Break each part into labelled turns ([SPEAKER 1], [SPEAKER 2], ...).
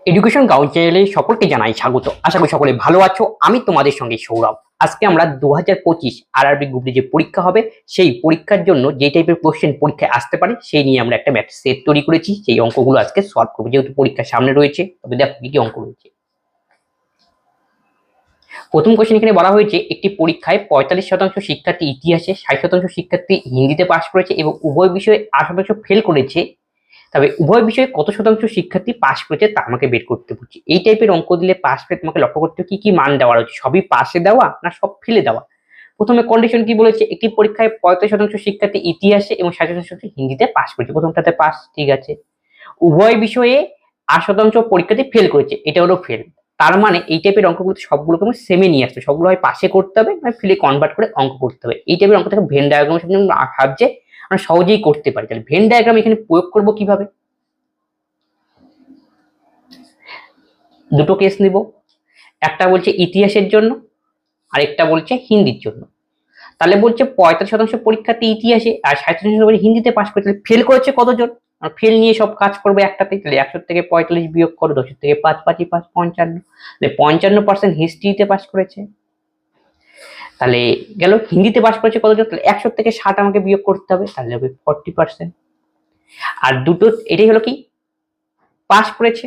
[SPEAKER 1] Education ground চ্যানেলে সকলকে জানাই স্বাগত। আশা করি সকলে ভালো আছো। আমি তোমাদের সঙ্গে সৌরভ। আজকে আমরা 2025 আরআরবি গ্রুপ ডি যে পরীক্ষা হবে সেই পরীক্ষার জন্য যে টাইপের কোশ্চেন পরীক্ষায় আসতে পারে সেই নিয়ে আমরা একটা ম্যাথ সেট তৈরি করেছি। সেই অঙ্কগুলো আজকে সলভ করবো, যেহেতু পরীক্ষা সামনে রয়েছে। তবে দেখো কি কি অঙ্ক রয়েছে। প্রথম কোশ্চেন এখানে বলা হয়েছে একটি পরীক্ষায় 45% শিক্ষার্থী ইতিহাসে, 60% শিক্ষার্থী হিন্দিতে পাশ করেছে এবং উভয় বিষয়ে 8% ফেল করেছে। তবে উভয় বিষয়ে কত শতাংশ শিক্ষার্থী পাস করেছে তা আমাকে বের করতে বলছি। এই টাইপের অঙ্ক দিলে পাস পেয়ে তোমাকে লক্ষ্য করতে কি কি মান দেওয়া রয়েছে, সবই পাশে দেওয়া না সব ফেলে দেওয়া। প্রথমে কন্ডিশন কি বলেছে, একটি পরীক্ষায় 45% শিক্ষার্থী ইতিহাসে এবং 60% হিন্দিতে পাস করেছে। প্রথমটাতে পাস, ঠিক আছে। উভয় বিষয়ে 8% পরীক্ষার্থী ফেল করেছে, এটা হলো ফেল। তার মানে এই টাইপের অঙ্কগুলো সবগুলোকে আমি সেমে নিয়ে আসতে, সবগুলো হয় পাশে করতে হবে না ফেলে কনভার্ট করে অঙ্ক করতে হবে। এই টাইপের অঙ্ক থেকে ভেন ডায়াগ্রামের সামনে ভাবছে আমরা সহজেই করতে পারি। তাহলে ভেন ডায়াগ্রাম এখানে প্রয়োগ করবো কিভাবে, দুটো কেস নিব। একটা বলছে ইতিহাসের জন্য, আরেকটা বলছে হিন্দির জন্য। তাহলে বলছে 45% পরীক্ষার্থী ইতিহাসে আর 60% হিন্দিতে পাস করেছে। ফেল করেছে কতজন, ফেল নিয়ে সব কাজ করবে একটাতেই। তাহলে 100 থেকে 45 বিয়োগ করো, 10 থেকে 5 5 5 55। তাহলে 55% হিস্ট্রিতে পাস করেছে। তাহলে গেল হিন্দিতে পাস করেছে কতজন, তাহলে 100 থেকে 60 আমাকে বিয়োগ করতে হবে, তাহলে হবে 40%। আর দুটো এটাই হলো কি পাস করেছে।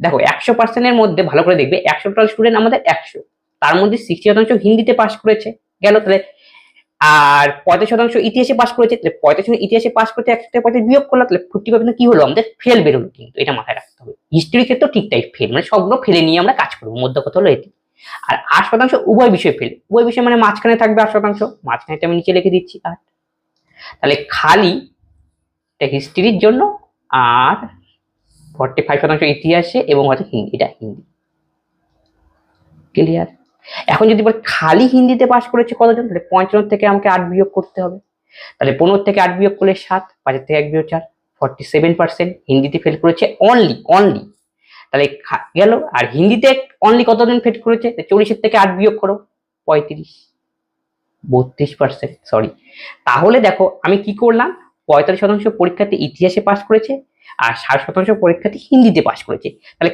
[SPEAKER 1] দেখো 100% এর মধ্যে ভালো করে দেখবে, 100 টোটাল স্টুডেন্ট আমাদের 100, তার মধ্যে 60% হিন্দিতে পাস করেছে গেল। তাহলে আর 35% ইতিহাসে পাস করেছে। তাহলে 35% ইতিহাসে পাস করতে 100 থেকে 35 বিয়োগ করলাম, তাহলে 40% কি হলো আমাদের ফেল বেরোলো। কিন্তু এটা মাথায় রাখতে হবে, হিস্ট্রির ক্ষেত্রে ঠিক তাই ফেল, মানে সবগুলো ফেলে নিয়ে আমরা কাজ করবো। মধ্য কথা হলো এটি। আর 8% উভয় বিষয়ে ফেল, উভয় বিষয় মানে মাঝখানে থাকবে 8%, মাঝখানে আমি নিচে লিখে দিচ্ছি 8। তাহলে খালি হিস্ট্রির জন্য আর 45% ইতিহাসে এবং হচ্ছে হিন্দি, এটা হিন্দি। ক্লিয়ার? এখন যদি বলে খালি হিন্দিতে পাস করেছে কতজন, তাহলে 55 থেকে আমাকে 8 বিয়োগ করতে হবে। তাহলে 15 থেকে 8 বিয়োগ করলে 7, 5 থেকে 1 বিয়োগ 4, 47% হিন্দিতে ফেল করেছে অনলি। তাহলে গেল। আর হিন্দিতে অনলি কতজন ফেল করেছে, 40 থেকে 8 বিয়োগ করো, 35, 32%, সরি। তাহলে দেখো আমি কি করলাম, 45% পরীক্ষার্থী ইতিহাসে পাস করেছে আর 60% পরীক্ষার্থী হিন্দিতে পাস করেছে। তাহলে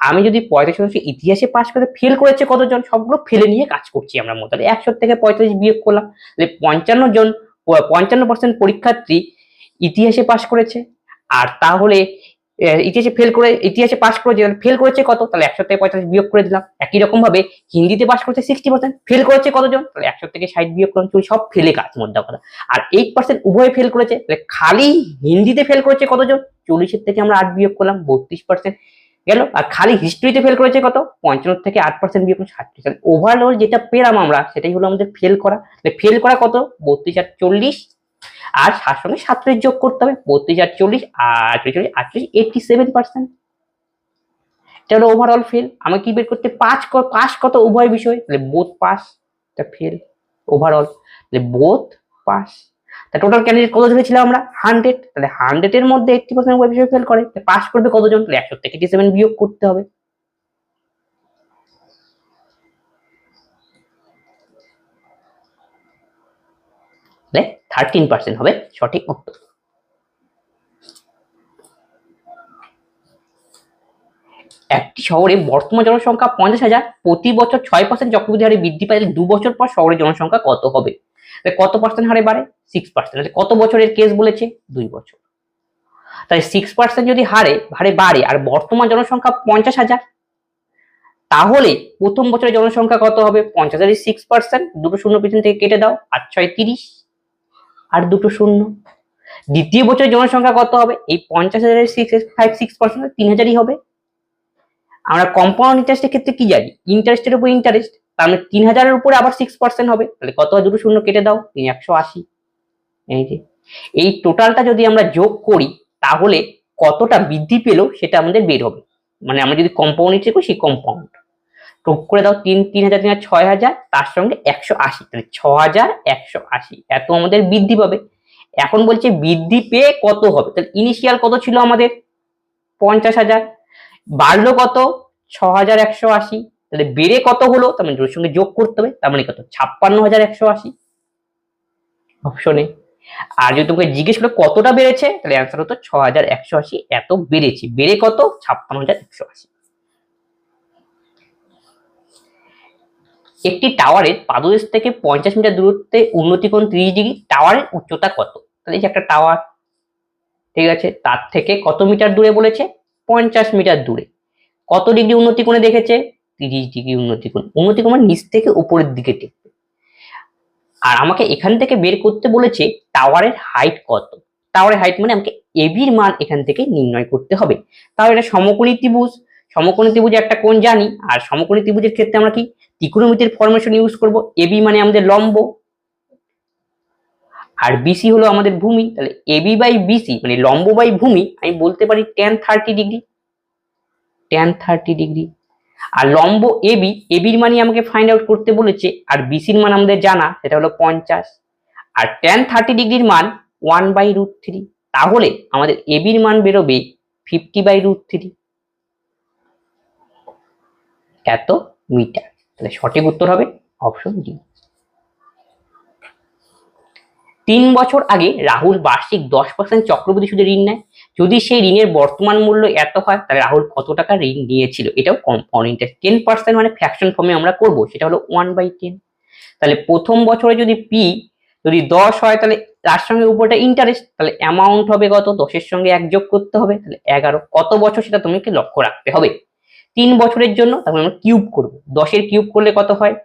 [SPEAKER 1] আমি যদি 45% ইতিহাসে পাস করে ফেল করেছে কতজন, সবগুলো ফেলে নিয়ে কাজ করছি আমরা মতো। তাহলে 100 থেকে 45 বিয়োগ করলাম, তাহলে 55% পরীক্ষার্থী ইতিহাসে পাস করেছে। আর তাহলে ইতিহাসে পাস করেছে, ফেল করেছে কত, তাহলে 100 থেকে 45 বিয়োগ করে দিলাম। একই রকম ভাবে হিন্দিতে পাস করেছে 60%, ফেল করেছে কতজন, তাহলে 100 থেকে 60 বিয়োগ করলাম। সব ফেলে কাজ মধ্যে কথা। আর 8% উভয় ফেল করেছে, তাহলে খালি হিন্দিতে ফেল করেছে কতজন, 40 থেকে আমরা 8 বিয়োগ করলাম, 32% গেল। আর খালি হিস্ট্রিতে ফেল করেছে কত, 55 থেকে 8% বিয়োগ করলাম, 60%। ওভারঅল যেটা পেলাম আমরা সেটাই হলো আমাদের ফেল করা। ফেল করা কত, 32 আর 40, আর 7 সঙ্গে 37 যোগ করতে হবে, 32 আর 40 আর 38, 87%। এটা হলো ওভারঅল ফেল। আমাকে কি বের করতে, পাস কত উভয় বিষয়, তাহলে বোথ পাস, এটা ফেল ওভারঅল, তাহলে বোথ পাস। তা টোটাল ক্যান্ডিডেট কত ধরেছিলাম আমরা 100, তাহলে 100 এর মধ্যে 80% উভয় বিষয় ফেল করে, পাস করবে কতজন, তাহলে 100 থেকে 87 বিয়োগ করতে হবে। তাহলে 13% হবে সঠিক উত্তর। একটি শহরে বর্তমান জনসংখ্যা 50,000, প্রতি বছর 6% চক্রবৃদ্ধি হারে বৃদ্ধি পায়, 2 বছর পর শহরের জনসংখ্যা কত হবে। কত পার্সেন্ট হারে বাড়ে, 6%। কত বছরের কেস বলেছে, 2 বছর। তাহলে 6% যদি হারে বাড়ে আর বর্তমান জনসংখ্যা 50,000, তাহলে প্রথম বছরের জনসংখ্যা কত হবে, 50,000 6%, দুটো শূন্য পিছন থেকে কেটে দাও, 8 6 30 আর দুটো শূন্য। দ্বিতীয় বছরের জনসংখ্যা কত হবে, এই 50,000 6% 3,000ই হবে। আমরা কম্পাউন্ড ইন্টারেস্টের ক্ষেত্রে কি জানি, ইন্টারেস্টের উপর ইন্টারেস্ট, তার মানে 3,000-এর উপরে আবার 6% হবে। তাহলে কত হয়, দুটো শূন্য কেটে দাও, 180। এই যে এই টোটালটা যদি আমরা যোগ করি তাহলে কতটা বৃদ্ধি পেলো সেটা আমাদের বের হবে। মানে আমরা যদি কম্পাউন্ড ইন্টারেস্ট করি, সেই কম্পাউন্ড যোগ করে দাও, 3,000 6,000, তার সঙ্গে 180, তাহলে 6,180 এত আমাদের বৃদ্ধি পাবে। এখন বলছে বৃদ্ধি পেয়ে কত হবে, তাহলে ইনিশিয়াল কত ছিল আমাদের 50,000, বাড়লো কত 6,180, তাহলে বেড়ে কত হলো, তার মানে ওর সঙ্গে যোগ করতে হবে, তার মানে কত 56,180 অপশনে। আর যদি তোমাকে জিজ্ঞেস করে কতটা বেড়েছে, তাহলে অ্যান্সার হতো 6,180 এত বেড়েছে। বেড়ে কত, 56,180। একটি টাওয়ারের পাদদেশ থেকে 50 মিটার দূরত্বে উন্নতি কোণ 30 ডিগ্রি, টাওয়ারের উচ্চতা কত? তাহলে এই যে একটা টাওয়ার, ঠিক আছে, তার থেকে কত মিটার দূরে বলেছে? 50 মিটার দূরে। কত ডিগ্রি উন্নতি কোণে দেখেছে? 30 ডিগ্রি উন্নতি কোণ। উন্নতি কোণ মানে নিচ থেকে উপরের দিকে টেকবে। আর আমাকে এখান থেকে বের করতে বলেছে টাওয়ারের হাইট কত। টাওয়ারের হাইট মানে আমাকে এবির মান এখান থেকে নির্ণয় করতে হবে। তাহলে এটা সমকোণী ত্রিভুজ, সমকোণী ত্রিভুজে একটা কোণ জানি, আর সমকোণী ত্রিভুজের ক্ষেত্রে আমরা কি ত্রিকোণমিতির ফরমেশন ইউজ করব। এবি মানে আমাদের লম্ব, আর বিসি হলো আমাদের ভূমি। তাহলে এবি বাই বিসি মানে লম্ব বাই ভূমি, আমি বলতে পারি tan 30 ডিগ্রি, tan 30 ডিগ্রি। আর লম্ব এবি, এবির মানে আমাকে ফাইন্ড আউট করতে বলেছে, আর বিসির মান আমাদের জানা, সেটা হলো 50। আর tan 30 ডিগ্রির মান 1/√3। তাহলে আমাদের এবির মান বেরোবে 50/√3, এত মিটার। তাহলে সঠিক উত্তর হবে অপশন ডি। 3 বছর আগে রাহুল বার্ষিক 10% চক্রবৃদ্ধি সুদে ঋণ নেয়। যদি সেই ঋণের বর্তমান মূল্য এত হয় তাহলে রাহুল কত টাকা ঋণ নিয়েছিল? এটাও কম্পাউন্ড ইন্টারেস্ট। 10% মানে ফ্র্যাকশন ফর্মে আমরা করব, সেটা হলো 1/10। তাহলে প্রথম বছরে যদি পি যদি 10 হয় তাহলে তার সঙ্গে উপরটা ইন্টারেস্ট, তাহলে অ্যামাউন্ট হবে কত? 10-এর সঙ্গে 1 যোগ করতে হবে, তাহলে 11। কত বছর সেটা তোমাকে লক্ষ্য রাখতে হবে। 3 বছরের জন্য তাহলে আমরা কিউব করব। 10-এর কিউব করলে কত হয়?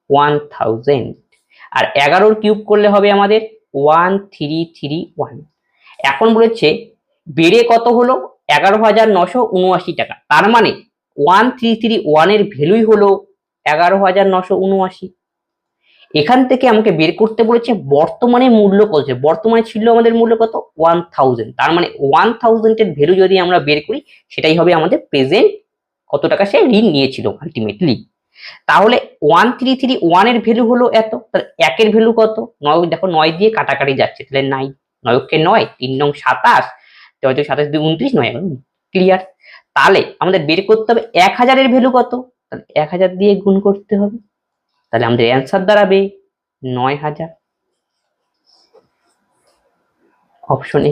[SPEAKER 1] 1000। আর 11-র কিউব করলে হবে আমাদের 1331। এখন বলেছে বেড়ে কত হলো? 11,979 টাকা। তার মানে 1331 এর ভ্যালুই হলো 11,979। এখান থেকে আমাকে বের করতে বলেছে বর্তমানে মূল্য কত। বর্তমানে ছিল আমাদের মূল্য কত? 1000। তার মানে 1000 এর ভ্যালু যদি আমরা বের করি, সেটাই হবে আমাদের প্রেজেন্ট কত টাকা সে ঋণ নিয়েছিল আলটিমেটলি। তাহলে 1331 এর ভ্যালু হলো এত। তাহলে 1 এর ভ্যালু কত? 9। দেখো 9 দিয়ে কাটাকাটি যাচ্ছে, তাহলে 9, 9 কে 9, 3 নং 27, 27 2 29, 9 ক্লিয়ার। তাহলে আমাদের বের করতে হবে 1000 এর ভ্যালু কত। তাহলে 1000 দিয়ে গুণ করতে হবে, তাহলে আমাদের অ্যান্সার দাঁড়াবে 9000, option A.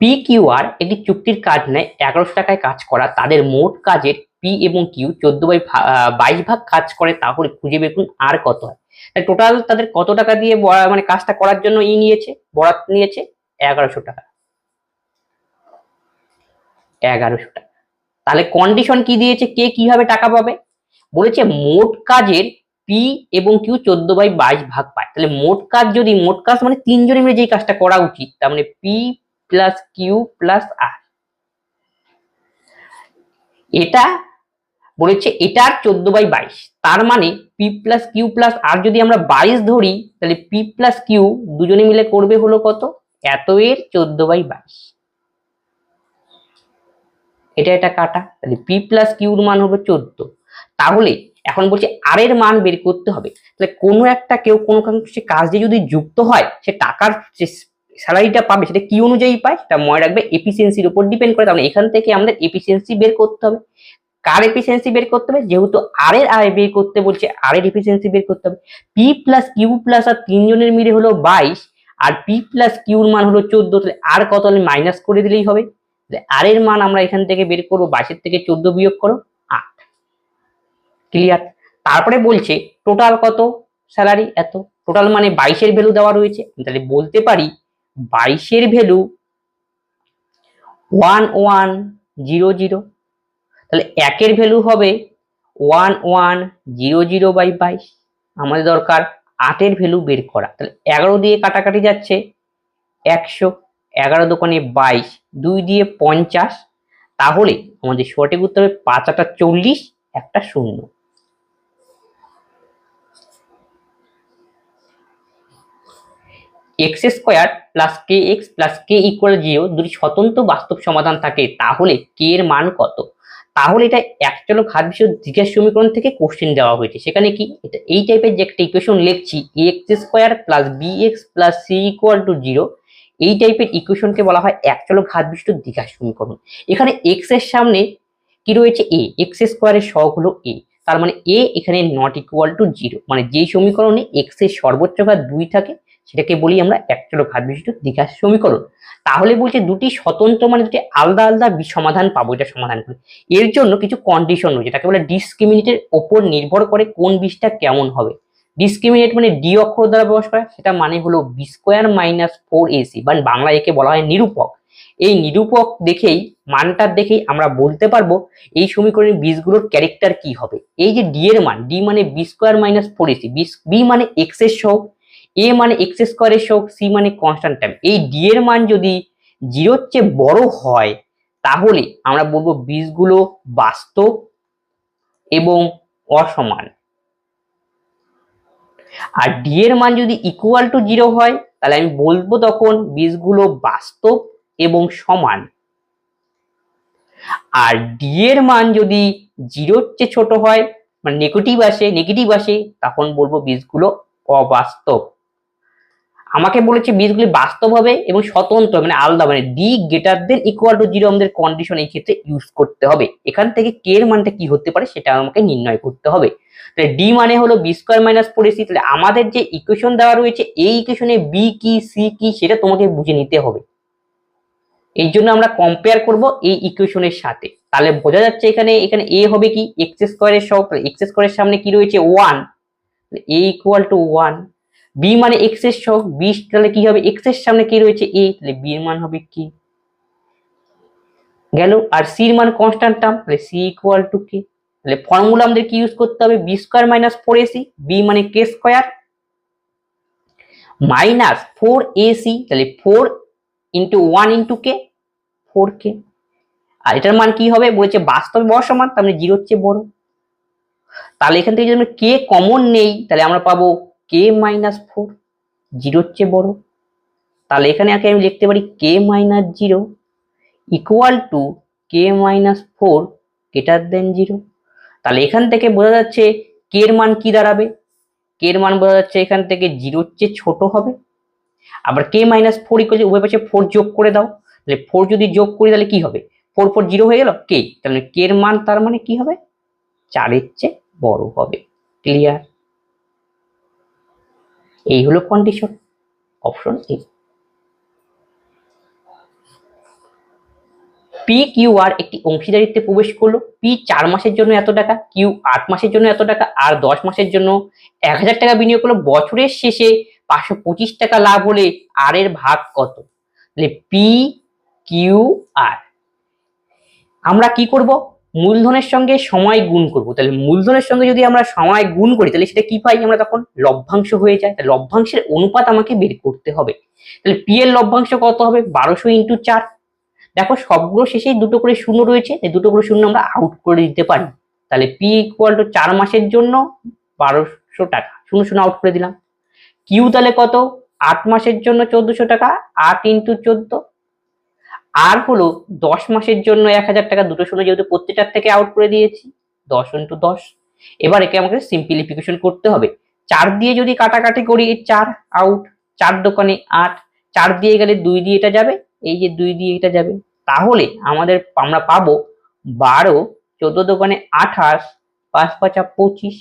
[SPEAKER 1] P Q R একটি চুক্তির কাজ নেয় 1100 টাকায় কাজ করা, তাদের মোট কাজের পি এবং কিউ 14/22 ভাগ কাজ করে, তাহলে খুঁজে বের করুন আর কত হয়। টোটাল তাদের কত টাকা দিয়ে মানে কাজটা করার জন্য নিয়েছে, বরাত নিয়েছে? 1100 টাকা। 1100 টাকা। তাহলে কন্ডিশন কি দিয়েছে? কে কিভাবে টাকা পাবে? বলেছে মোট কাজের পি এবং কিউ 14/22 ভাগ পায়। তাহলে মোট কাজ যদি, মোট কাজ মানে 3 জনে মিলে যে কাজটা করা উচিত, তার মানে পি প্লাস কিউ প্লাস আর। এটা বলেছে এটার 14/22, তার মানে পি প্লাস কিউ প্লাস আর যদি আমরা 22 ধরি, তাহলে পি প্লাস কিউ দুজনে মিলে করবে হলো কত? এত এর 14/22। এটা কাটা, তাহলে পি প্লাস কিউর মান হবে 14। তাহলে এখন বলছে আর এর মান বের করতে হবে। তাহলে কোনো একটা কেউ কোনো কাজে যদি যুক্ত হয়, সে টাকার যে স্যালারিটা পাবে সেটা কি অনুযায়ী পায়, সেটা মনে রাখবে এফিসিয়েন্সির উপর ডিপেন্ড করে। তাহলে এখান থেকে আমাদের এফিসিয়েন্সি বের করতে হবে। কার এফিসিয়েন্সি বের করতে হবে? যেহেতু আর এর আয় বের করতে বলছে, আর এর এফিসিয়েন্সি বের করতে হবে। পি প্লাস কিউ প্লাস আর 3 জনের মিলে হলো 22, আর পি প্লাস কিউর মান হলো 14। তাহলে আর কত হলে মাইনাস করে দিলেই হবে। আর এর মান আমরা এখান থেকে বের করবো, 22 থেকে 14 বিয়োগ করো 8, ক্লিয়ার। তারপরে বলছে টোটাল কত স্যালারি, এত। টোটাল মানে 22 এর ভ্যালু দেওয়া রয়েছে, তাহলে বলতে পারি 22 এর ভ্যালু 1100। তাহলে 1 এর ভ্যালু হবে 1100/22। আমাদের দরকার 8 এর ভ্যালু বের করা। তাহলে 11 দিয়ে কাটাকাটি যাচ্ছে 100, 11 দোকানে 22, 2 দিয়ে 50। তাহলে আমাদের সঠিক উত্তর হবে 5 8 40, একটা 0। এক্স স্কোয়ার প্লাস কে এক্স প্লাস কে ইকুয়াল 0 দুটি স্বতন্ত্র বাস্তব সমাধান থাকে, তাহলে কে এর মান কত? তাহলে এটা একচলক ঘাত বিশিষ্ট দ্বিঘাত সমীকরণ থেকে কোশ্চেন দেওয়া হয়েছে। সেখানে কি এটা এই টাইপের যে একটা ইকুয়েশন লিখছি, x square plus b x plus c equal to 0, এই টাইপের ইকুয়েশনকে বলা হয় একচলক ঘাত বিশিষ্ট দ্বিঘাত সমীকরণ। এখানে এক্স এর সামনে কি রয়েছে? এ। এক্স স্কোয়ারের সহগ হলো এ, তার মানে এ এখানে নট ইকুয়াল টু 0, মানে যেই সমীকরণে এক্স এর সর্বোচ্চ ঘাত 2 থাকে সেটাকে বলি আমরা একচল ঘাত বিশিষ্ট দ্বিঘাত সমীকরণ। তাহলে বলছে দুটি স্বতন্ত্র মানে দুটি আলাদা আলাদা সমাধান পাবো এটা সমাধান করে। এর জন্য কিছু কন্ডিশন রয়েছে, তাকে বলে ডিসক্রিমিনেটের ওপর নির্ভর করে কোন বিষটা কেমন হবে। ডিসক্রিমিনেট মানে ডি অক্ষর দ্বারা প্রকাশ করা, সেটা মানে হলো বি স্কোয়ার মাইনাস 4ac, বা বাংলা একে বলা হয় নিরূপক। এই নিরূপক দেখেই, মানটা দেখেই আমরা বলতে পারবো এই সমীকরণের বীজগুলোর ক্যারেক্টার কি হবে। এই যে ডি এর মান, ডি মানে b square minus 4ac, b মানে এক্স এর সহগ, এ মানে এক্স স্কোয়ারের সহগ, সি মানে কনস্ট্যান্ট টাইম। এই ডি এর মান যদি 0-র চেয়ে বড় হয় তাহলে আমরা বলবো বীজগুলো বাস্তব এবং অসমান। আর ডি এর মান যদি ইকুয়াল টু 0 হয় তাহলে আমি বলবো তখন বীজগুলো বাস্তব এবং সমান। আর ডি এর মান যদি 0-র চেয়ে ছোট হয়, মানে নেগেটিভ আসে, তখন বলবো বীজগুলো অবাস্তব। আমাকে বলেছে বীজগুলি বাস্তব হবে এবং স্বতন্ত্র মানে আলাদা, মানে D greater than equal to 0 আমাদের কন্ডিশন এই ক্ষেত্রে ইউজ করতে হবে। এখান থেকে কে এর মানটা কি হতে পারে সেটা আমাকে নির্ণয় করতে হবে। তাহলে ডি মানে হলো বি স্কোয়ার মাইনাস 4ac। তাহলে আমাদের যে ইকুয়েশন দেওয়া রয়েছে এই ইকুয়েশনে বি কি সি কি সেটা তোমাকে বুঝে নিতে হবে। এই জন্য আমরা কম্পেয়ার করব এই ইকুয়েশনের সাথে। তাহলে বোঝা যাচ্ছে এখানে এ হবে কি এক্স স্কোয়ারের সহগ, এক্স স্কোয়ারের সামনে কি রয়েছে 1, এ ইকুয়াল টু 1। বি মানে এক্স এর সহগ, বি তাহলে কি হবে এক্স এর সামনে কি রয়েছে এ, তাহলে বি এর মান হবে কি গেল। আর সি এর মান কনস্ট্যান্ট টার্ম, তাহলে সি ইকুয়াল টু কে। তাহলে ফর্মুলা আমাদের কি ইউজ করতে হবে, B square minus 4ac, b মানে কে স্কোয়ার মাইনাস 4ac, তাহলে 4 ইন্টু 1 ইন্টু কে, 4k। আর এটার মান কি হবে বলেছে বাস্তবে বড় সমান, তার মানে 0-র চেয়ে বড়। তাহলে এখান থেকে যদি আমরা কে কমন নেই তাহলে আমরা পাবো কে মাইনাস 4, 0-র চেয়ে বড়। তাহলে এখানে আমি লিখতে পারি k minus 0 equal to k minus 4 greater than 0। তাহলে এখান থেকে বোঝা যাচ্ছে কে এর মান কি দাঁড়াবে, কে এর মান বোঝা যাচ্ছে এখান থেকে 0-র চেয়ে ছোট হবে। আবার কে মাইনাস 4 ইকুয়াল উভয় পাশে 4 যোগ করে দাও, তাহলে 4 যদি যোগ করি তাহলে কি হবে 4 4 0 হয়ে গেল কে, তাহলে কে এর মান তার মানে কি হবে 4-এর চেয়ে বড় হবে। ক্লিয়ার? এই হলো condition, option A. P Q R একটি অংশীদারিত্বে প্রবেশ করলো। পি 4 মাসের জন্য এত টাকা, কিউ 8 মাসের জন্য এত টাকা, আর 10 মাসের জন্য 1000 টাকা বিনিয়োগ করলো। বছরের শেষে 525 টাকা লাভ হলে আর এর ভাগ কত? তাহলে পি কিউ আর আমরা কি করব, মূলধনের সঙ্গে সময় গুণ করব। তাহলে মূলধনের সঙ্গে যদি আমরা সময় গুণ করি তাহলে সেটা কি পাই আমরা, তখন লভ্যাংশ হয়ে যায়। লভ্যাংশের অনুপাত আমাকে বের করতে হবে। তাহলে পি এর লভ্যাংশ কত হবে 1200 ইন্টু 4। দেখো সবগুলো শেষেই দুটো করে শূন্য রয়েছে, এই দুটো করে শূন্য আমরা আউট করে দিতে পারি। তাহলে পি ইকুয়াল টু 4 মাসের জন্য 1200 টাকা, শূন্য শূন্য আউট করে দিলাম। কিউ তাহলে কত 8 মাসের জন্য 1400 টাকা, 8 ইন্টু 14। আর হলো 10 মাসের জন্য 1000 টাকা, দুটো শূন্য যেহেতু প্রত্যেকটার থেকে আউট করে দিয়েছি, 10 ইন্টু 10। এবার একে আমাকে সিম্পলিফিকেশন করতে হবে। 4 দিয়ে যদি কাটাকাটি করি 4 আউট, 4 দোকানে 8, 4 দিয়ে গেলে 2 দিয়ে এটা যাবে, এই যে 2 দিয়ে এটা যাবে। তাহলে আমরা পাবো 12, 14 দোকানে 28, 5 5 25।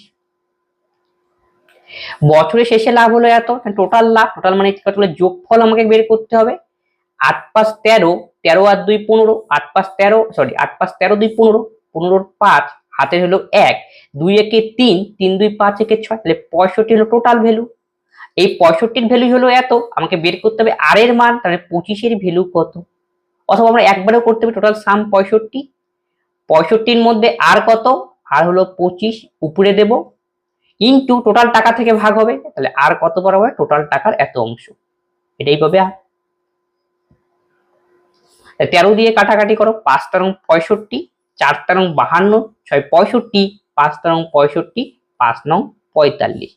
[SPEAKER 1] বছরের শেষে লাভ হলো এত, টোটাল লাভ, টোটাল মানে যোগফল আমাকে বের করতে হবে। 8 5 13, 13 আর 2 15, 8 5 13, সরি 8 5 13 2 15, 15 5 হাতে হলো 1, 2 একে 3, 3 2 5 একে 6, তাহলে 65 হলো টোটাল ভ্যালু। এই 65 ভ্যালু হলো এত, আমাকে বের করতে হবে আর এর মান, তাহলে 25 এর ভ্যালু কত। অথবা আমরা একবারেও করতে হবে, টোটাল সাম 65, 65 মধ্যে আর কত, আর হলো 25 উপরে দেব, ইনটু টোটাল টাকা থেকে ভাগ হবে, তাহলে আর কত বড় হবে টোটাল টাকার এত অংশ, এটাই পাবে আর। 13 দিয়ে কাটাকাটি করো, 5 তেরং 65, 4 তেরং 52, 6 65, 5 তেরং 65, 5 নং 45,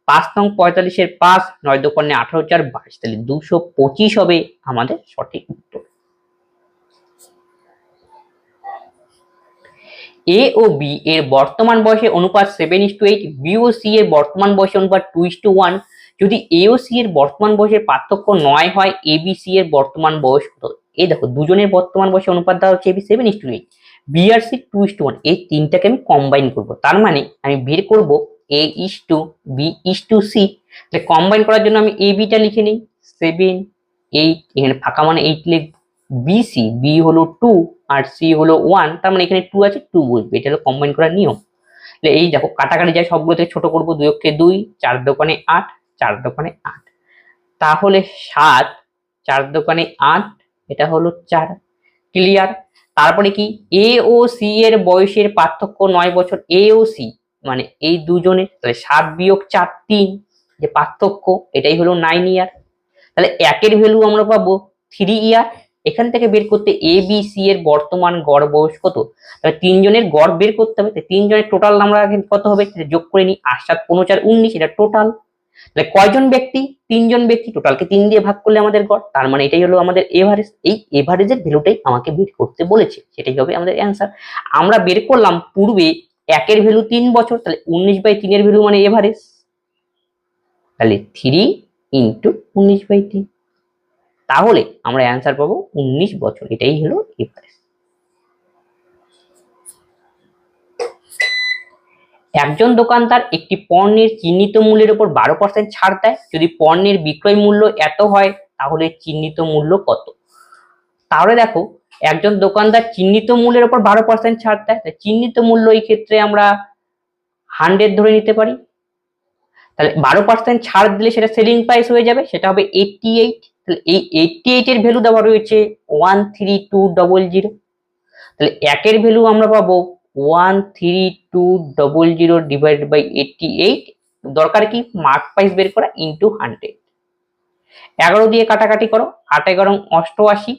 [SPEAKER 1] 5 নং 45 এর 5, 9 দোকানে 18 4 22, তাহলে 225 হবে আমাদের সঠিক উত্তর। এ ও বি এর বর্তমান বয়সের অনুপাত 7:8, বি ও সি এর বর্তমান বয়সের অনুপাত 2:1। যদি এ ও সি এর বর্তমান বয়সের পার্থক্য 9 হয়, এ বি সি এর বর্তমান বয়স কত? এই দেখো দুজনের বর্তমান বয়সের অনুপাত দেওয়া হচ্ছে, এবি 7:8, বি আর সি 2:1। এই তিনটাকে আমি কম্বাইন করব, তার মানে আমি বের করব A is to B is to C. তাহলে কম্বাইন করার জন্য আমি এ বিটা লিখে নিই 7 8, এখানে ফাঁকা মানে 8 লিখব। বিসি, বি হলো 2 আর সি হলো 1, তার মানে এখানে 2 আছে 2 বসবে, এটা হলো কম্বাইন করার নিয়ম। তাহলে এই দেখো কাটাকাটি যায়, সবগুলো থেকে ছোট করবো, 2 অক্ষে 2, 4 দোকানে 8, 4 দোকানে 8, তাহলে 7, 4 দোকানে 8, এটা হলো 4। ক্লিয়ার? তারপরে কি, এ ও সি এর বয়সের পার্থক্য 9 বছর, এ ও সি মানে এই দুজনের, তাহলে 7 বিয়োগ 4 3, যে পার্থক্য এটাই হলো 9 ইয়ার। তাহলে একের ভ্যালু আমরা পাবো 3 ইয়ার। এখান থেকে বের করতে এ বি সি এর বর্তমান গড় বয়স কত, তাহলে তিনজনের গড় বের করতে হবে। তিনজনের টোটাল আমরা কত হবে যোগ করে নিই, 8 7 15 19, এটা টোটাল। তাহলে কয়জন ব্যক্তি, তিনজন ব্যক্তি, টোটালকে 3 দিয়ে ভাগ করলে আমাদের গড়, তার মানে এটাই হলো আমাদের এভারেজ। এই এভারেজের ভ্যালুটাই আমাকে বের করতে বলেছে, সেটাই হবে আমাদের অ্যান্সার। আমরা বের করলাম পূর্বে একের ভ্যালু 3 বছর, তাহলে 19/3 এর ভ্যালু মানে এভারেজ, তাহলে 3 ইন্টু 19/3, তাহলে আমরা অ্যান্সার পাবো 19 বছর, এটাই হলো এভারেজ। একজন দোকানদার একটি পণ্যের চিহ্নিত মূল্যের উপর 12% ছাড় দেয়, যদি পণ্যের বিক্রয় মূল্য এত হয় তাহলে চিহ্নিত মূল্য কত। তাহলে দেখো একজন দোকানদার চিহ্নিত মূল্যের উপর 12% ছাড় দেয়, চিহ্নিত মূল্য এই ক্ষেত্রে আমরা 100 ধরে নিতে পারি। তাহলে 12% ছাড় দিলে সেটা সেলিং প্রাইস হয়ে যাবে, সেটা হবে 88। তাহলে এই 88 এর ভ্যালু দেওয়া রয়েছে 13200, তাহলে একের ভ্যালু আমরা পাবো 13200 ডিভাইডেড বাই 88, দরকার কি মার্ক প্রাইস বের করা, ইন্টু 100। 11 দিয়ে কাটাকাটি করো, 8 11 88,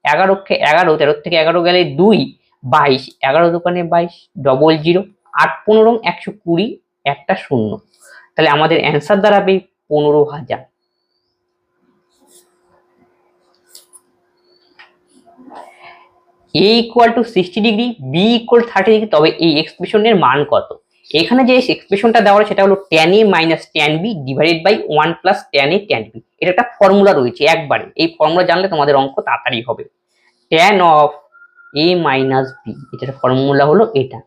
[SPEAKER 1] 11 কে 11, 13 থেকে 11 গেলে 2 22, 11 দোকানে 22, 00, 8 15 120, একটা শূন্য, তাহলে আমাদের অ্যান্সার দাঁড়াবে 15,000। a equal to 60 degree, b equal 30 degree, তবে এই এক্সপ্রেশনের মান কত। এখানে যে এক্সপ্রেশনটা দেওয়া আছে সেটা হলো tan a minus tan b divided by 1 plus tan a tan b, এটা একটা ফর্মুলা রয়েছে একবারে, এই ফর্মুলা জানলে তোমাদের অঙ্ক তাড়াতাড়ি হবে। tan of a minus b, এটার ফর্মুলা হলো এটা।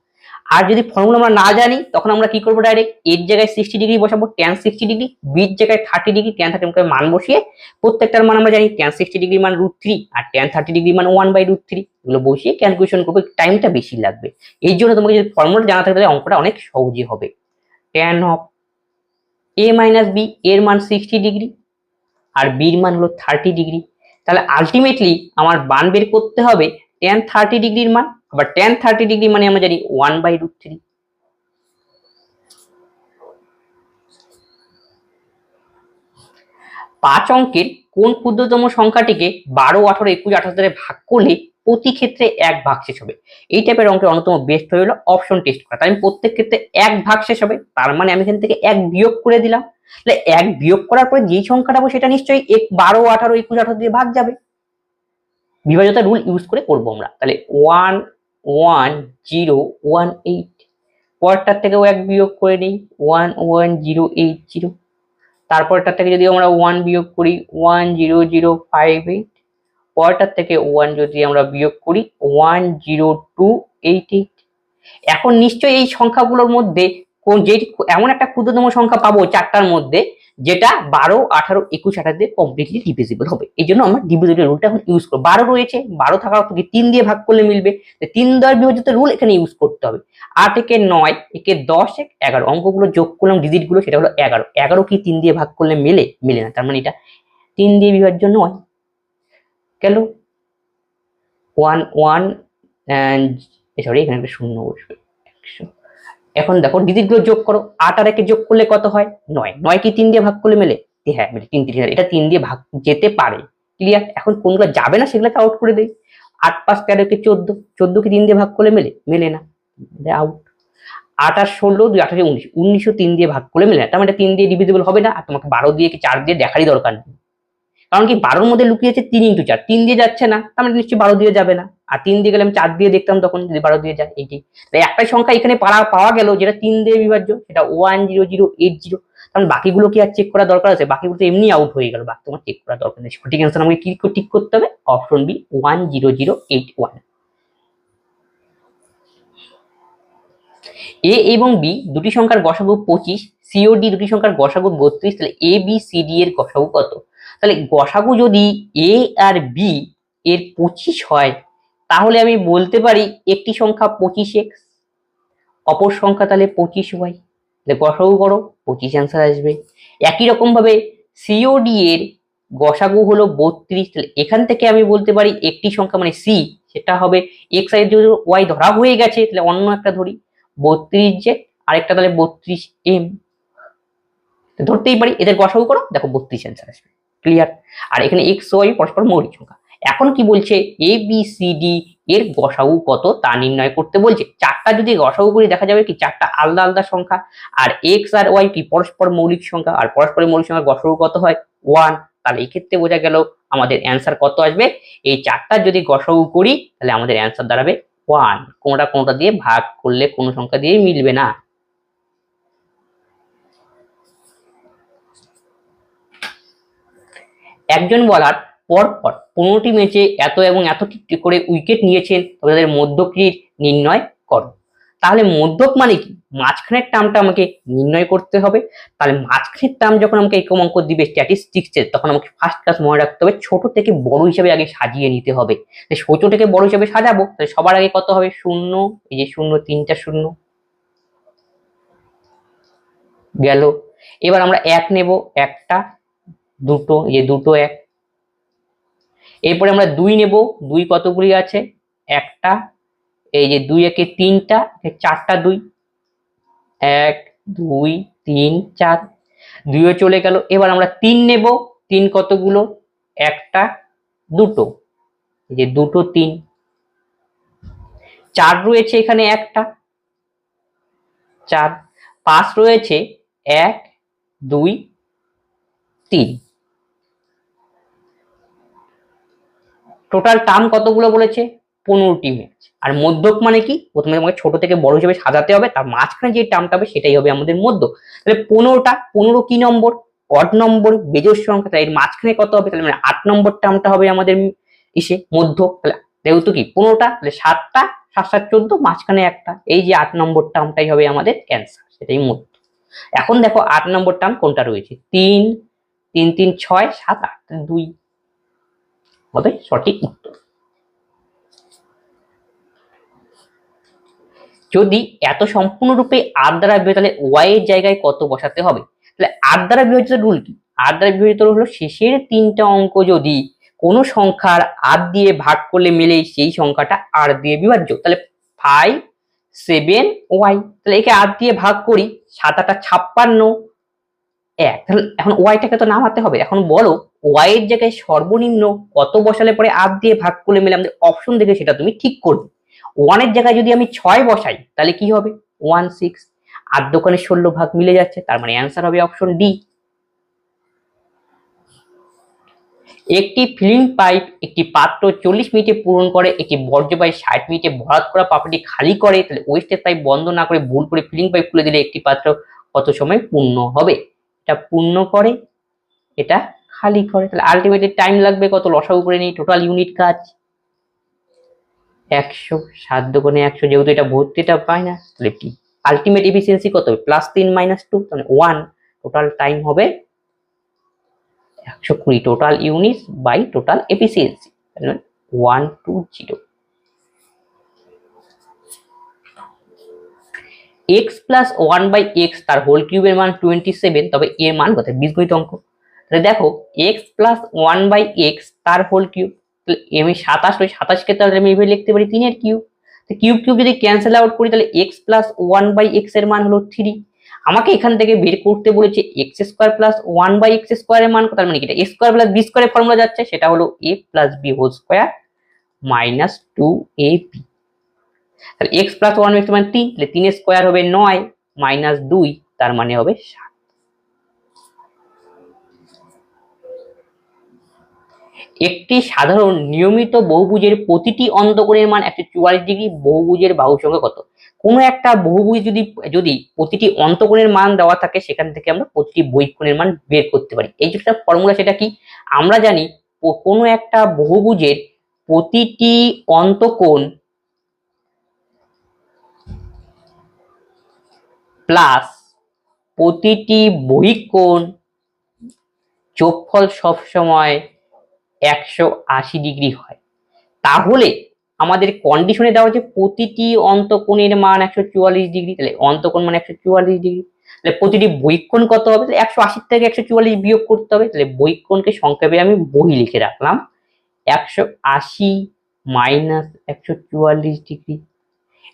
[SPEAKER 1] আর যদি ফর্মুলা আমরা না জানি তখন আমরা কি করবো, ডাইরেক্ট এর জায়গায় 60 ডিগ্রি বসাবো, tan 60 ডিগ্রি, বির জায়গায় 30 ডিগ্রি, tan 30 মান বসিয়ে প্রত্যেকটার মান আমরা জানি, tan 60 ডিগ্রি মান √3 আর tan 30 ডিগ্রি মান 1/√3, এগুলো বসিয়ে ক্যালকুলেশন করবো, টাইমটা বেশি লাগবে। এই জন্য তোমাকে যদি ফর্মুলা জানা থাকবে তাহলে অঙ্কটা অনেক সহজই হবে। tan of a minus b, এর মান 60 ডিগ্রি আর বির মান হলো 30 ডিগ্রি, তাহলে আলটিমেটলি আমার মান বের করতে হবে tan 30 ডিগ্রির মান, আবার tan 30 ডিগ্রি মানে আমরা জানি 1/√3। 5 অঙ্কের কোন ক্ষুদ্রতম সংখ্যাটিকে 12 18 21 28 দ্বারা ভাগ করলে প্রতি ক্ষেত্রে 1 ভাগ শেষ হবে। এই টাইপের অঙ্কের অন্যতম বেস্ট হলো অপশন টেস্ট করা, তাই আমি প্রত্যেক ক্ষেত্রে 1 ভাগ শেষ হবে, তার মানে আমি এখান থেকে 1 বিয়োগ করে দিলাম, তাহলে 1 বিয়োগ করার পরে যেই সংখ্যাটা পাবো সেটা নিশ্চয়ই 12 18 21 28 দিয়ে ভাগ যাবে, বিভাজ্যতা রুল ইউজ করে করব আমরা। তাহলে 1 1 0 1 8, পরেরটার থেকেও 1 বিয়োগ করে নিই 1 1 0 8 0, তারপরটার থেকে যদি আমরা 1 বিয়োগ করি 1 0 0 5 8, পরেরটার থেকে 1 যদি আমরা বিয়োগ করি 1 0 2 8 8। এখন নিশ্চয়ই এই সংখ্যাগুলোর মধ্যে কোন যে এমন একটা ক্ষুদ্রতম সংখ্যা পাবো চারটার মধ্যে যেটা 12 18 21 28 দিয়ে কমপ্লিটলি ডিভিজিবল হবে, এই জন্য আমরা ডিভিজিবল রুলটা এখন ইউজ করব। 12 রয়েছে, 12 থাকার অর্থ কি 3 দিয়ে ভাগ করলে মিলবে, 3 দ্বারা বিভাজিত রুল এখানে ইউজ করতে হবে। 8 একে 9, একে 10, 11, অঙ্কগুলো যোগ করলাম ডিজিটগুলো, সেটা হলো 11। 11 কি 3 দিয়ে ভাগ করলে মেলে, মেলে না, তার মানে এটা 3 দিয়ে বিভাজ্য নয়। গেল 1 1 সরি এখানে একটা শূন্য বসবে 100। এখন দেখো ডিজিটগুলো যোগ করো, 8 আর 1 যোগ করলে কত হয় 9, 9 কি 3 দিয়ে ভাগ করলে মেলে, হ্যাঁ মেলে, 3 3, এটা 3 দিয়ে ভাগ যেতে পারে। ক্লিয়ার? এখন কোনগুলো যাবে না সেগুলোকে আউট করে দেই। 8 5 13 কে 14, 14 কি 3 দিয়ে ভাগ করলে মেলে, মেলে না, আউট। 8 আর 16 2 8 19, 19 3 দিয়ে ভাগ করলে মেলে না, তার মানে 3 দিয়ে ডিভিজিবল হবে না, আর তোমাকে 12 দিয়ে কি 4 দিয়ে দেখারই দরকার নেই, কারণ কি 12 এর মধ্যে লুকিয়েছে 3 × 4, 3 দিয়ে যাচ্ছে না, তার মানে নিশ্চয়ই 12 দিয়ে যাবে না, আর 3 দিয়ে গেলে আমি 4 দিয়ে দেখতাম তখন যদি 12 দিয়ে যায়, এইটি। তাই একটাই সংখ্যা এখানে পাওয়া গেল যেটা 3 দিয়ে বিভাজ্য, সেটা 10080। কারণ বাকিগুলো কি আর চেক করা দরকার আছে, বাকিগুলো তো এমনি আউট হয়ে গেল, বাকি তোমার চেক করা দরকার নেই। সঠিক অ্যান্সার আমাকে কি ঠিক করতে হবে, অপশন বি 10081। এ এবং বি দুটি সংখ্যার গসাগু 25, সি ও ডি দুটি সংখ্যার গসাগু 32, তাহলে এ বি সি ডি এর গসাগু কত? তাহলে গসাগু যদি এ আর বি এর 25 হয় তাহলে আমি বলতে পারি একটি সংখ্যা 25x, অপর সংখ্যা তাহলে 25y। তাহলে গসাগু করো, 25 অ্যান্সার আসবে। একই রকম ভাবে সিওডি এর গসাগু হলো 32, তাহলে এখান থেকে আমি বলতে পারি একটি সংখ্যা মানে সি সেটা হবে এক্স এর যদি ওয়াই ধরা হয়ে গেছে তাহলে অন্য একটা ধরি 32 যে, আরেকটা তাহলে 32m ধরতেই পারি। এদের গসাগু করো, দেখো 32 অ্যান্সার আসবে। ক্লিয়ার? আর এখানে এক্স ওয়াই পরস্পর মৌলিক সংখ্যা। এখন কি বলছে, এ বি সি ডি এর গসাগু কত তা নির্ণয় করতে বলছে। চারটা যদি গসাগু করি দেখা যাবে কি চারটা আলাদা আলাদা সংখ্যা, আর এক্স আর ওয়াই কি পরস্পর মৌলিক সংখ্যা, আর পরস্পর মৌলিক সংখ্যার গসাগু কত হয় 1। তাহলে এই ক্ষেত্রে বোঝা গেল আমাদের অ্যান্সার কত আসবে। এই চারটা যদি গসাগু করি তাহলে আমাদের অ্যান্সার দাঁড়াবে 1। কোনটা দিয়ে ভাগ করলে কোনো সংখ্যা দিয়ে মিলবে না। একজন বলার পরপর 15টি ম্যাচে এত এবং এতটি করে উইকেট নিয়েছেন, তবে তাদের মধ্যক্রির নির্ণয় করো। তাহলে মধ্যক মানে কি, মাঝখানের টার্মটা আমাকে নির্ণয় করতে হবে। তাহলে মাঝখানের টার্ম যখন আমাকে এরকম অঙ্ক দিবে স্ট্যাটিস্টিক্সের, তখন আমাকে ফার্স্ট ক্লাস মনে রাখতে হবে ছোট থেকে বড় হিসাবে আগে সাজিয়ে নিতে হবে। ছোট থেকে বড় হিসাবে সাজাবো তাহলে সবার আগে কত হবে 0, এই যে 0 3টা 0 গেল। এবার আমরা 1 নেব, একটা দুটো, এই যে দুটো 1। এরপরে আমরা 2 নেব, 2 কতগুলি আছে একটা, এই যে 2 একে 3টা, চারটা 2, 1 2 3 4, 2 চলে গেল। এবার আমরা 3 নেব, 3 কতগুলো একটা দুটো, এই যে দুটো 3, 4 রয়েছে এখানে একটা 4, 5 রয়েছে 1 2 3। টোটাল টার্ম কতগুলো বলেছে 15টি ম্যাচ। আর মধ্যক মানে কি, প্রথমে আমাকে ছোট থেকে বড় হিসেবে সাজাতে হবে, তার মাঝখানে যে টার্মটা হবে সেটাই হবে আমাদের মধ্যক। তাহলে 15টা, 15 কি নম্বর, অড নম্বর, বেজোড় সংখ্যা, তাই এর মাঝখানে কত হবে, তাহলে মানে 8 নম্বর টার্মটা হবে আমাদের মধ্যক। তাহলে যেহেতু কি 15টা, তাহলে 7টা, 7 7 14, মাঝখানে একটা, এই যে 8 নম্বর টার্মটাই হবে আমাদের অ্যান্সার, সেটাই মধ্যক। এখন দেখো 8 নম্বর টার্ম কোনটা রয়েছে, 3 3 3 6 7 8, 2 হবে সঠিক উত্তর। যদি এত সম্পূর্ণরূপে আর দ্বারা বিভাজিত, তাহলে ওয়াই এর জায়গায় কত বসাতে হবে। তাহলে আর দ্বারা বিভাজিত রুল কি, আর দ্বারা বিভাজিত হলো শেষের 3টা অঙ্ক যদি কোনো সংখ্যার আর দিয়ে ভাগ করলে মেলে সেই সংখ্যাটা আর দিয়ে বিভাজ্য। তাহলে 5 7 ওয়াই, তাহলে একে আর দিয়ে ভাগ করি, 7 8 56 1। তাহলে এখন ওয়াইটাকে তো নামাতে হবে। এখন বলো ওয়াই এর জায়গায় সর্বনিম্ন কত বসালে পরে আর দিয়ে ভাগ করলে মেলে, আমাদের অপশন দেখে সেটা তুমি ঠিক করবে। 1 এর জায়গায় যদি আমি 6 বসাই তাহলে কি হবে 16, আর দোকানে 16 ভাগ মিলে যাচ্ছে, তার মানে অ্যান্সার হবে অপশন ডি। একটি ফিলিং পাইপ একটি পাত্র 40 মিনিটে পূরণ করে, একটি বর্জ্য পাইপ 60 মিনিটে ভরাট করা পাত্রটি খালি করে। তাহলে ওয়েস্টেজ পাইপ বন্ধ না করে ভুল করে ফিলিং পাইপ খুলে দিলে একটি পাত্র কত সময় পূর্ণ হবে। এটা পূর্ণ করে, এটা খালি করে, তাহলে আলটিমেটলি টাইম লাগবে কত, লসাগু করে নেই, টোটাল ইউনিট কাজ 100, 7 দুগুণে 100, যেহেতু এটা ভর্তিটা পায় না তাহলে কি আলটিমেট এফিসিয়েন্সি কত হবে +3 -2, তাহলে 1। টোটাল টাইম হবে 120, total unit by total efficiency, তাহলে 120। x প্লাস 1/x তার হোল কিউবের মান 27, তবে এর মান কত, বীজগণিত অঙ্ক। তাহলে দেখো x প্লাস 1/x তার হোল কিউব, তাহলে আমি 27 কে তাহলে আমি এভাবে লিখতে পারি 3 এর কিউব। তো কিউব কিউব যদি ক্যান্সেল আউট করি তাহলে x প্লাস 1/x এর মান হলো 3। আমাকে এখান থেকে বের করতে বলেছে x স্কয়ার প্লাস 1/x স্কয়ারের মান কত, তার মানে কি এটা a স্কয়ার প্লাস b স্কয়ারের ফর্মুলা যাচ্ছে, সেটা হলো a plus b whole square minus 2ab। তাহলে x প্লাস 1 এর মান 3, তাহলে 3 এর স্কয়ার হবে 9 মাইনাস 2, তার মানে হবে 7। একটি সাধারণ নিয়মিত বহুভুজের প্রতিটি অন্তকোণের মান 144 ডিগ্রি, বহুভুজের বাহু সংখ্যা কত। কোনো একটা বহুভুজ যদি প্রতিটি অন্তকোণের মান দেওয়া থাকে সেখান থেকে আমরা প্রতিটি বহিঃকোণের মান বের করতে পারি। এই যেটা ফর্মুলা সেটা কি, আমরা জানি কোনো একটা বহুভুজের প্রতিটি অন্তকোণ প্লাস প্রতিটি বহিঃকোণ যোগফল সবসময় 180 ডিগ্রি হয়। তাহলে আমাদের কন্ডিশনে দেওয়া হচ্ছে প্রতিটি অন্তঃকোণের মান 144 ডিগ্রি, তাহলে অন্তঃকোণ মানে 144 ডিগ্রি, তাহলে প্রতিটি বহিঃকোণ কত হবে, তাহলে 180 থেকে 144 বিয়োগ করতে হবে, তাহলে বহিঃকোণকে সংক্ষেপে আমি বহি লিখে রাখলাম 180 মাইনাস 144 ডিগ্রি।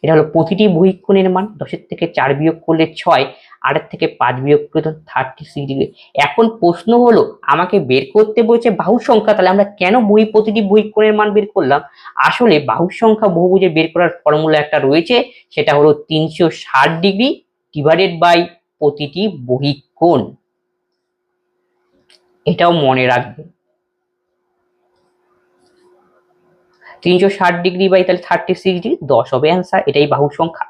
[SPEAKER 1] এটা হলো প্রতিটি বহিঃকোণের মান। 10-এর থেকে 4 বিয়োগ করলে 6, 8-এর থেকে 5 বিয়োগ করলে 36 ডিগ্রি। এখন প্রশ্ন হলো আমাকে বের করতে বলছে বাহু সংখ্যা, তাহলে আমরা কেন প্রতিটি বহিঃকোণের মান বের করলাম? আসলে বাহু সংখ্যা বহুভুজে বের করার ফর্মুলা একটা রয়েছে, সেটা হলো 360 ডিগ্রি ডিভাইডেড বাই প্রতিটি বহিঃকোণ। এটাও মনে রাখবে, 360 ডিগ্রি বাই তাহলে 36 ডিগ্রি, 10 হবে অ্যান্সার। এটাই বাহু সংখ্যা।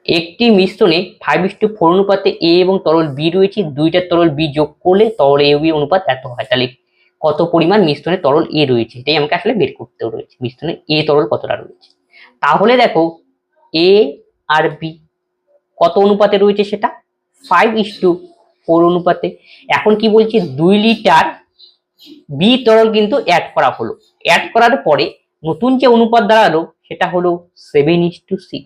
[SPEAKER 1] একটি মিশ্রণে 5:4 অনুপাতে এ এবং তরল বি রয়েছে, দুইটা তরল বি যোগ করলে তরল এ বি অনুপাত এত হয়। তাহলে কত পরিমাণ মিশ্রণে তরল এ রয়েছে, এটাই আমাকে আসলে বের করতে রয়েছে, মিশ্রণে এ তরল কতটা রয়েছে। তাহলে দেখো এ আর বি কত অনুপাতে রয়েছে, সেটা 5:4 অনুপাতে। এখন কি বলছি, 2 লিটার বি তরল কিন্তু অ্যাড করা হলো, অ্যাড করার পরে নতুন যে অনুপাত দাঁড়ালো সেটা হলো 7:6।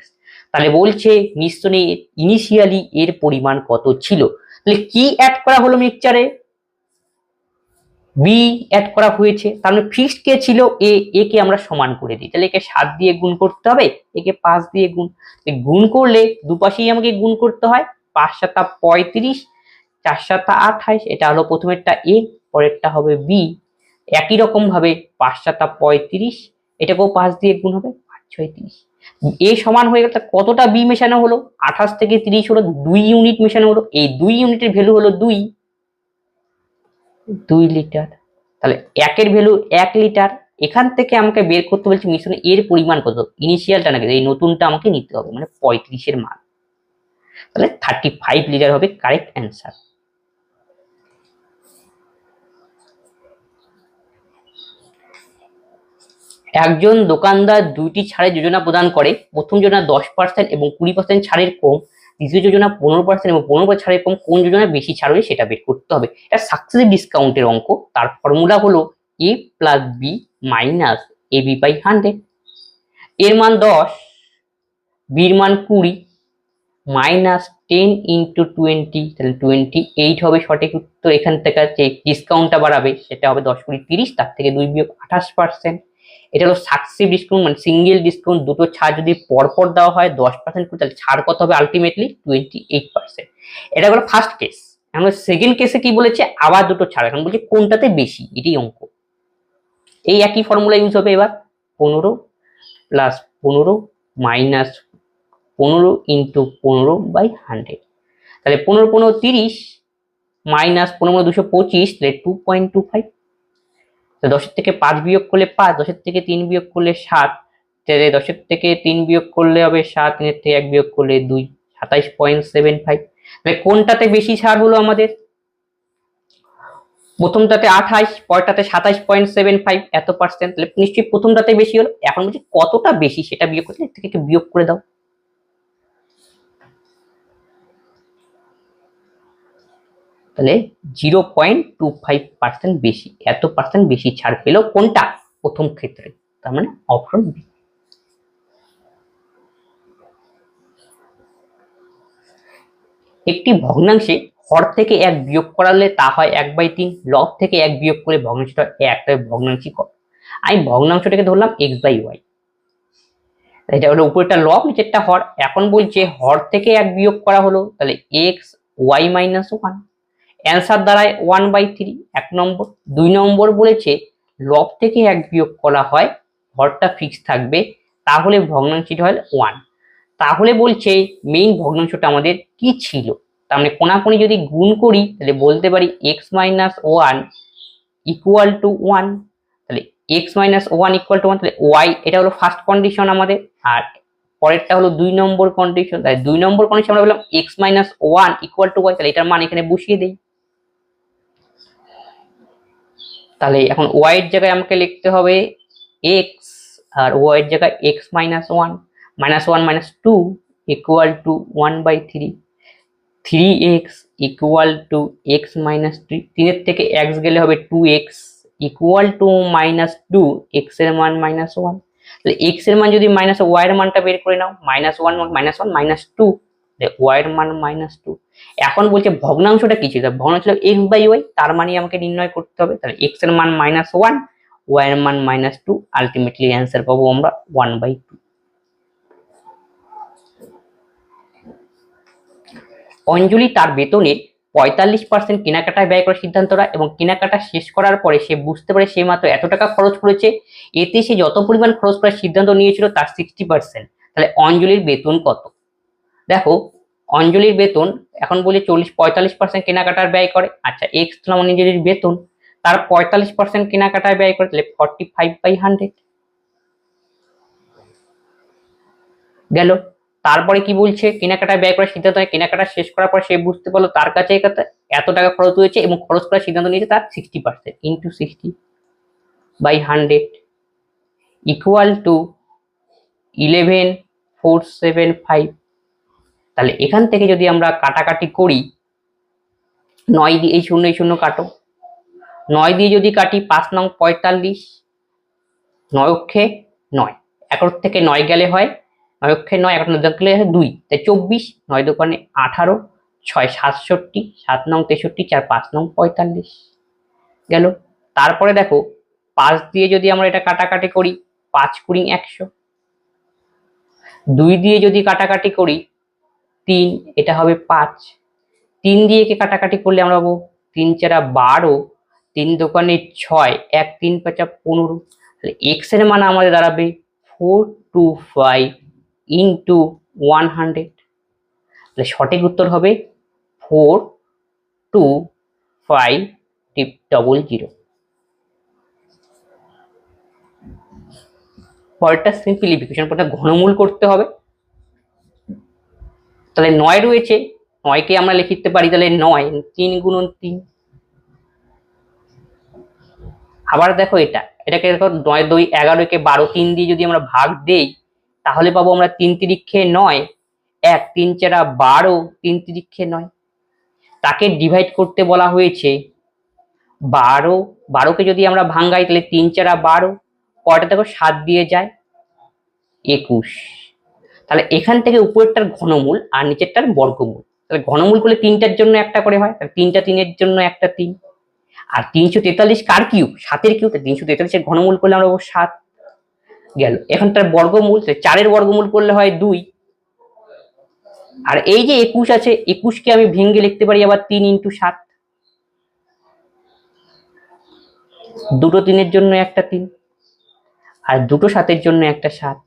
[SPEAKER 1] তাহলে বলছে মিশ্রণে ইনিশিয়ালি এর পরিমাণ কত ছিল। তাহলে কি অ্যাড করা হলো মিক্সচারে, বি অ্যাড করা হয়েছে, তাহলে ফিক্সড কে ছিল এ, একে আমরা সমান করে দিই। তাহলে একে 7 দিয়ে গুণ করতে হবে, একে 5 দিয়ে গুণ করলে দুপাশেই আমাকে গুণ করতে হয়। 5 7 35, 4 7 28, এটা হলো প্রথমেরটা এ, পরেরটা হবে বি। একই রকম ভাবে 5 7 35, এটাকেও 5 দিয়ে গুণ হবে, 5 6 30। এ সমান হয়ে গেল, কতটা বি মেশানো হলো, 28 থেকে 30 হলো, 2 ইউনিট মেশানো হলো। এই 2 ইউনিটের ভ্যালু হলো 2 লিটার। তাহলে একের ভ্যালু 1 লিটার। এখান থেকে আমাকে বের করতে বলছে মিশ্রণে এর পরিমাণ কত, ইনিশিয়ালটা নাকি এই নতুনটা আমাকে নিতে হবে, মানে 35 এর মান। তাহলে 35 লিটার হবে কারেক্ট অ্যান্সার। একজন দোকানদার দুইটি ছাড়ের যোজনা প্রদান করে। প্রথম যোজনা 10% এবং 20% ছাড়ের কম, দ্বিতীয় যোজনা 15% এবং 15% ছাড়ের কম, কোন যোজনা বেশি ছাড় হবে সেটা বের করতে হবে। এটা সাকসেসিভ ডিসকাউন্টের অঙ্ক। তার ফর্মুলা হলো A plus B minus A B by 100। এর মান 10, বির মান 20, মাইনাস 10 ইন্টু 20, তাহলে 28 হবে সঠিক উত্তর। এখান থেকে যে ডিসকাউন্টটা বাড়াবে সেটা হবে 10 20 30, তার থেকে 2 বিয়োগ 28%। এটা হলো সাকসেসিভ ডিসকাউন্ট, মানে সিঙ্গেল ডিসকাউন্ট। দুটো ছাড় যদি পরপর দেওয়া হয় 10% করে, তাহলে ছাড় কত হবে আলটিমেটলি 28%। এটা হলো ফার্স্ট কেস। এখন সেকেন্ড কেসে কি বলেছে, আবার দুটো ছাড়, এখন বলছে কোনটাতে বেশি, এটাই অঙ্ক। এই একই ফর্মুলা ইউজ হবে এবার, 15 প্লাস 15 মাইনাস 15 ইন্টু 15 বাই 100। তাহলে 15 15 30 মাইনাস 15 225, তাহলে 2.25। 10-এর থেকে 5 বিয়োগ করলে 5, 10-এর থেকে 3 বিয়োগ করলে 7, তাহলে 10-এর থেকে 3 বিয়োগ করলে হবে 7, 3-এর থেকে 1 বিয়োগ করলে 2, 27.75। তাহলে কোনটাতে বেশি ছাড় হলো আমাদের, প্রথমটাতে 28, পরেরটাতে 27.75, এত পার্সেন্ট। তাহলে নিশ্চয়ই প্রথমটাতে বেশি হলো। এখন বলছি কতটা বেশি সেটা বিয়োগ করতে, এর থেকে একটু বিয়োগ করে দাও। তাহলে 0.25% বেশি, এত পার্সেন্ট বেশি ছাড় পেল কোনটা, প্রথম ক্ষেত্রে, তার মানে অপশন বি। একটি ভগ্নাংশে হর থেকে 1 বিয়োগ করালে তা হয় 1/3, লব থেকে 1 বিয়োগ করে ভগ্নাংশটা 1, তাই ভগ্নাংশই কত। আমি ভগ্নাংশটাকে ধরলাম x/y, এটা হলো উপরেরটা লব, নিচেরটা হর। এখন বলছে হর থেকে 1 বিয়োগ করা হলো, তাহলে x y - 1, অ্যান্সার দাঁড়ায় 1/3, 1 নম্বর। 2 নম্বর বলেছে লব থেকে 1 বিয়োগ করা হয়, হরটা ফিক্স থাকবে, তাহলে ভগ্নাংশটি হয় 1। তাহলে বলছে মেইন ভগ্নাংশটা আমাদের কি ছিল, তার মানে কোনাকুনি যদি গুণ করি তাহলে বলতে পারি x - 1 ইকুয়াল টু 1। তাহলে x - 1 ইকুয়াল টু 1, তাহলে y, এটা হলো ফার্স্ট কন্ডিশন আমাদের, আর পরেরটা হলো 2 নম্বর কন্ডিশন। তাহলে 2 নম্বর কন্ডিশন আমরা বললাম x - 1 ইকুয়াল টু y, তাহলে এটার মান এখানে বসিয়ে দেই। তাহলে এখন ওয়াই এর জায়গায় আমাকে লিখতে হবে এক্স, আর ওয়াই এর জায়গায় x minus one, minus two equal to 1/3, 3x equal to x minus three, তিনের থেকে এক্স গেলে হবে 2x ইকুয়াল টু -2, এক্স এর মান -1। তাহলে এক্স এর মান যদি মাইনাস ওয়াই এর মানটা বের করে নাও, -1 -1 -2, ওয়াই এর মান -2। এখন বলছে ভগ্নাংশটা কি ছিল, ভগ্নাংশ ছিল x/y, তার মানে আমাকে নির্ণয় করতে হবে। তাহলে এক্স এর মান -1, ওয়াই এর মান -2, আলটিমেটলি অ্যান্সার পাবো আমরা 1/2। অঞ্জলি তার বেতনের 45% কেনাকাটায় ব্যয় করার সিদ্ধান্ত নেয় এবং কেনাকাটা শেষ করার পরে সে বুঝতে পারে সে মাত্র এত টাকা খরচ করেছে, এতে সে যত পরিমাণ খরচ করার সিদ্ধান্ত নিয়েছিল তার 60%। তাহলে অঞ্জলির বেতন কত? দেখো অঞ্জলির বেতন এখন বলি 45% কেনাকাটার ব্যয় করে। আচ্ছা এক্স হলো অঞ্জলির বেতন, তার 45% কেনাকাটায় ব্যয় করে, তাহলে 45/100 গেল। তারপরে কি বলছে, কেনাকাটায় ব্যয় করার সিদ্ধান্ত নেয়, কেনাকাটা শেষ করার পর সে বুঝতে পারলো তার কাছে এত টাকা খরচ হয়েছে এবং খরচ করার সিদ্ধান্ত নিয়েছে তার 60%, ইন্টু 60/100 ইকুয়াল টু 11,475। তাহলে এখান থেকে যদি আমরা কাটাকাটি করি, 9 দিয়ে এই শূন্য কাটো, 9 দিয়ে যদি কাটি 5 নং 45, 9 অক্ষে 9, 11 থেকে 9 গেলে হয় 9 অক্ষে 9, 11 গেলে হয় 2, তাই 24, 9 দোকানে 18, 6 67, 7 নং 63, 4 5 নং 45 গেল। তারপরে দেখো 5 দিয়ে যদি আমরা এটা কাটাকাটি করি, 5 কুড়ি 100, 2 দিয়ে যদি কাটাকাটি করি 3, এটা হবে 5, 3 দিয়ে কে কাটাকাটি করলে আমরা পাবো 3 4 12, 3 দোকানে 6, 1 3 5 15, তাহলে এক্স এর মান আমাদের দাঁড়াবে 425 ইন্টু 100। তাহলে সঠিক উত্তর হবে 42500। পরেরটা সিম্পলিফিকেশন, পরেরটা ঘনমূল করতে হবে। তাহলে 9 রয়েছে, 9 কে আমরা লিখতে পারি তাহলে 9 3 গুণন 3। আবার দেখো এটাকে দেখো 9 2 11 কে 12, 3 দিয়ে যদি আমরা ভাগ দেই তাহলে পাবো আমরা 3 তিরিক্ষে 9, 1 3 4 12, 3 তিরিক্ষে 9। তাকে ডিভাইড করতে বলা হয়েছে 12, 12 কে যদি আমরা ভাঙাই তাহলে 3 4 12, কয়টা দেখো 7 দিয়ে যায় 21। তাহলে এখান থেকে উপরেরটার ঘনমূল আর নিচেরটার বর্গমূল, তাহলে ঘনমূল করলে 3টার জন্য একটা করে হয়, তাহলে 3টা 3-এর জন্য একটা 3, আর 343 কার কিউব, 7-এর কিউব, 343-এর ঘনমূল করলে আমরা 7 গেল। এখন তার বর্গমূল, 4-এর বর্গমূল করলে হয় 2, আর এই যে 21 আছে, 21 কে আমি ভেঙে লিখতে পারি আবার 3 ইন্টু 7, দুটো 3-এর জন্য একটা 3, আর দুটো 7-এর জন্য একটা 7।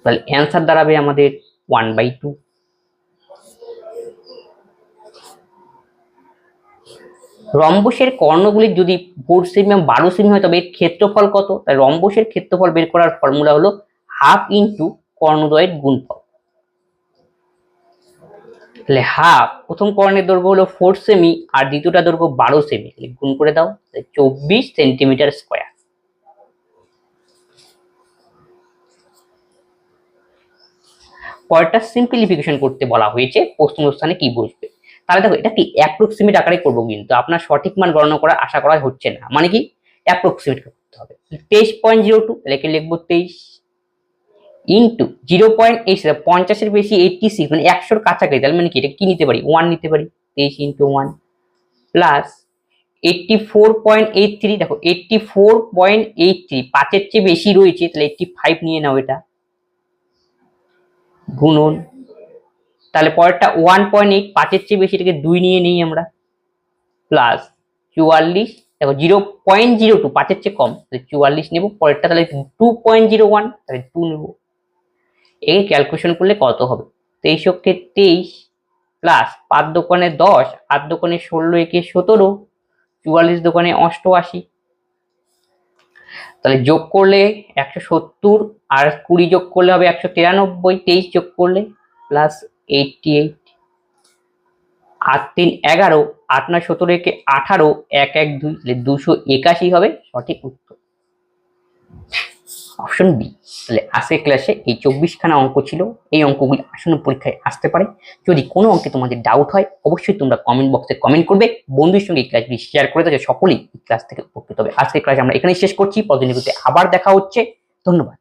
[SPEAKER 1] তাহলে অ্যান্সার দাঁড়াবে আমাদের 1/2। রম্বসের কর্ণগুলি যদি 4 সেমি এবং 12 সেমি হয় তবে এর ক্ষেত্রফল কত? তাই রম্বসের ক্ষেত্রফল বের করার ফর্মুলা হলো হাফ ইন্টু কর্ণদ্বয়ের গুণফল। তাহলে হাফ, প্রথম কর্ণের দৈর্ঘ্য হলো 4 সেমি আর দ্বিতীয়টা দৈর্ঘ্য 12 সেমি, গুণ করে দাও 24 সেন্টিমিটার স্কয়ার। পরেরটা সিম্পলিফিকেশন করতে বলা হয়েছে, প্রশ্নস্থানে কি বসবে। তাহলে দেখো এটা কি অ্যাপ্রক্সিমেট আকারে করবো, কিন্তু আপনার সঠিক মান গণনা করা আশা করা হচ্ছে না, মানে কি অ্যাপ্রক্সিমেট করতে হবে। 23.02 লেখে লিখবো 23 ইন্টু 0.8, 50-এর বেশি 86, মানে 100-র কাছাকাছি, তাহলে মানে কি এটা কি নিতে পারি 1 নিতে পারি, 23 ইন্টু 1 প্লাস 84.83, দেখো 84.83 5-এর চেয়ে বেশি রয়েছে, তাহলে 85 নিয়ে নাও এটা গুণন, তাহলে পরেরটা 1.8, 5-এর চেয়ে বেশি, এটাকে 2 নিয়ে নেই আমরা, প্লাস 44, দেখো 0.02 5-এর চেয়ে কম, তাহলে 44 নেব। পরেরটা তাহলে 2.01, তাহলে 2 নেব। এই ক্যালকুলেশন করলে কত হবে, 23 অক্ষে 23 প্লাস 5 দোকানে 10, 8 দোকানে 16, একে 17, 44 দোকানে 88, তাহলে যোগ করলে 170 আর 20 যোগ করলে হবে 193, 23 যোগ করলে প্লাস 88, 8 3 11, 8 9 17 কে 18, 1 1 2, 281 হবে সঠিক উত্তর। Option B. তাহলে আজকের ক্লাসে এই 24খানা অঙ্ক ছিল। এই অঙ্কগুলি আসন্ন পরীক্ষায় আসতে পারে। যদি কোনো অঙ্কে তোমাদের ডাউট হয় অবশ্যই তোমরা কমেন্ট বক্সে কমেন্ট করবে। বন্ধুদের সঙ্গে এই ক্লাসটি শেয়ার করে দাও, সকলেই এই ক্লাস থেকে উপকৃত হবে। আজকের ক্লাস আমরা এখানেই শেষ করছি। পরবর্তী ভিডিওতে আবার দেখা হচ্ছে। ধন্যবাদ।